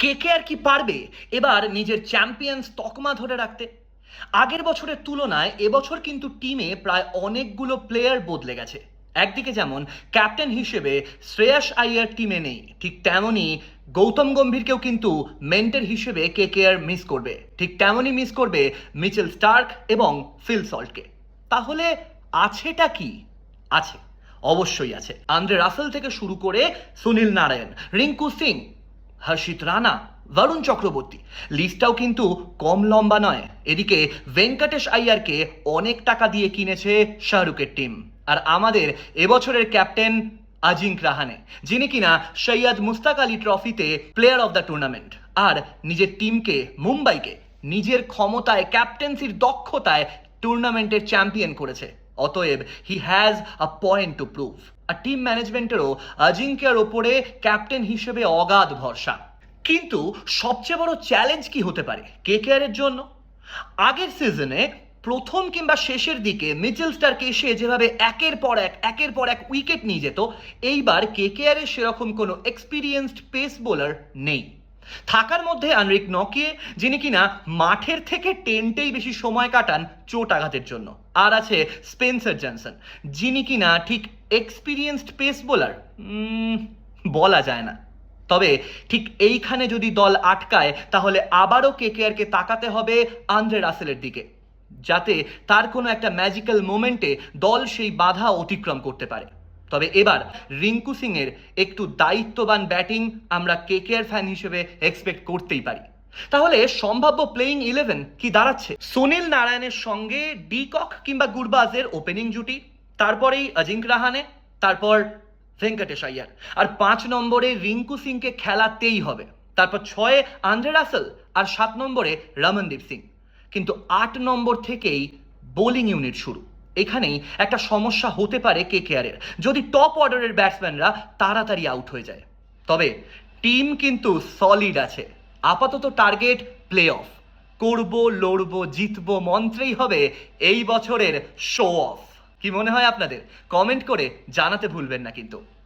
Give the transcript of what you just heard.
KKR কি পারবে এবার নিজের চ্যাম্পিয়ন্স তকমা ধরে রাখতে? আগের বছরের তুলনায় এবছর কিন্তু টিমে প্রায় অনেকগুলো প্লেয়ার বদলে গেছে। একদিকে যেমন ক্যাপ্টেন হিসেবে শ্রেয়াস আইয়ার টিমে নেই, ঠিক তেমনই গৌতম গম্ভীরকেও কিন্তু মেন্টর হিসেবে কেকেআর মিস করবে, ঠিক তেমনই মিস করবে মিচেল স্টার্ক এবং ফিল সল্টকে। তাহলে আছেটা কি? আছে, অবশ্যই আছে। আন্দ্রে রাসেল থেকে শুরু করে সুনীল নারায়ণ, রিঙ্কু সিং, হর্ষিত রানা, বরুণ চক্রবর্তী, লিস্টটাও কিন্তু কম লম্বা নয়। এদিকে ভেঙ্কটেশ আইয়ারকে অনেক টাকা দিয়ে কিনেছে শাহরুখের টিম। আর আমাদের এবছরের ক্যাপ্টেন আজিঙ্ক রাহানে, যিনি কিনা সৈয়দ মুস্তাক আলী ট্রফিতে প্লেয়ার অফ দ্য টুর্নামেন্ট, আর নিজের টিমকে, মুম্বাইকে, নিজের ক্ষমতায়, ক্যাপ্টেন্সির দক্ষতায় টুর্নামেন্টের চ্যাম্পিয়ন করেছে। অতএব he has a point to prove. আর টিম ম্যানেজমেন্টেরও অজিঙ্ক্যর ওপরে ক্যাপ্টেন হিসেবে অগাধ ভরসা। কিন্তু সবচেয়ে বড় চ্যালেঞ্জ কি হতে পারে কেকেআর এর জন্য? আগের সিজনে প্রথম কিংবা শেষের দিকে মিচেল স্টার্ক এসে যেভাবে একের পর এক উইকেট নিয়ে যেত, এইবার কেকেআর এর সেরকম কোনো এক্সপিরিয়েন্সড পেস বোলার নেই। থাকার মধ্যে আনরিক নকিয়ে, যিনি কিনা মাঠের থেকে টেন্টেই বেশি সময় কাটান চোট আঘাতের জন্য। আর আছে স্পেন্সার জনসন, যিনি কিনা ঠিক এক্সপিরিয়েন্সড পেস বোলার বলা যায় না। তবে ঠিক এইখানে যদি দল আটকায়, তাহলে আবারও কেকেআরকে তাকাতে হবে আন্দ্রে রাসেলের দিকে, যাতে তার কোনো একটা ম্যাজিক্যাল মোমেন্টে দল সেই বাধা অতিক্রম করতে পারে। তবে এবার রিঙ্কু সিং এর একটু দায়িত্ববান ব্যাটিং আমরা কেকেআর ফ্যান হিসেবে এক্সপেক্ট করতেই পারি। তাহলে সম্ভাব্য প্লেইং 11 কি দাঁড়াচ্ছে? সুনীল নারায়ণের সঙ্গে ডিকক কিংবা গুরবাজের ওপেনিং জুটি, তারপরেই অজিঙ্ক রাহানে, তারপর ভেঙ্কটেশ আইয়ার, আর 5 নম্বরে রিঙ্কু সিংকে খেলাতেই হবে। তারপর 6-এ আন্দ্রে রাসেল, আর 7 নম্বরে রমনদীপ সিং। কিন্তু 8 নম্বর থেকেই বোলিং ইউনিট শুরু। এখানেই একটা সমস্যা হতে পারে কেকেআর এর, যদি টপ অর্ডারের ব্যাটসম্যানরা তাড়াতাড়ি আউট হয়ে যায়। তবে টিম কিন্তু সলিড আছে। আপাতত টার্গেট প্লে অফ। করবো, লড়বো, জিতবো মন্ত্রেই হবে এই বছরের শো অফ। কি মনে হয় আপনাদের? কমেন্ট করে জানাতে ভুলবেন না কিন্তু।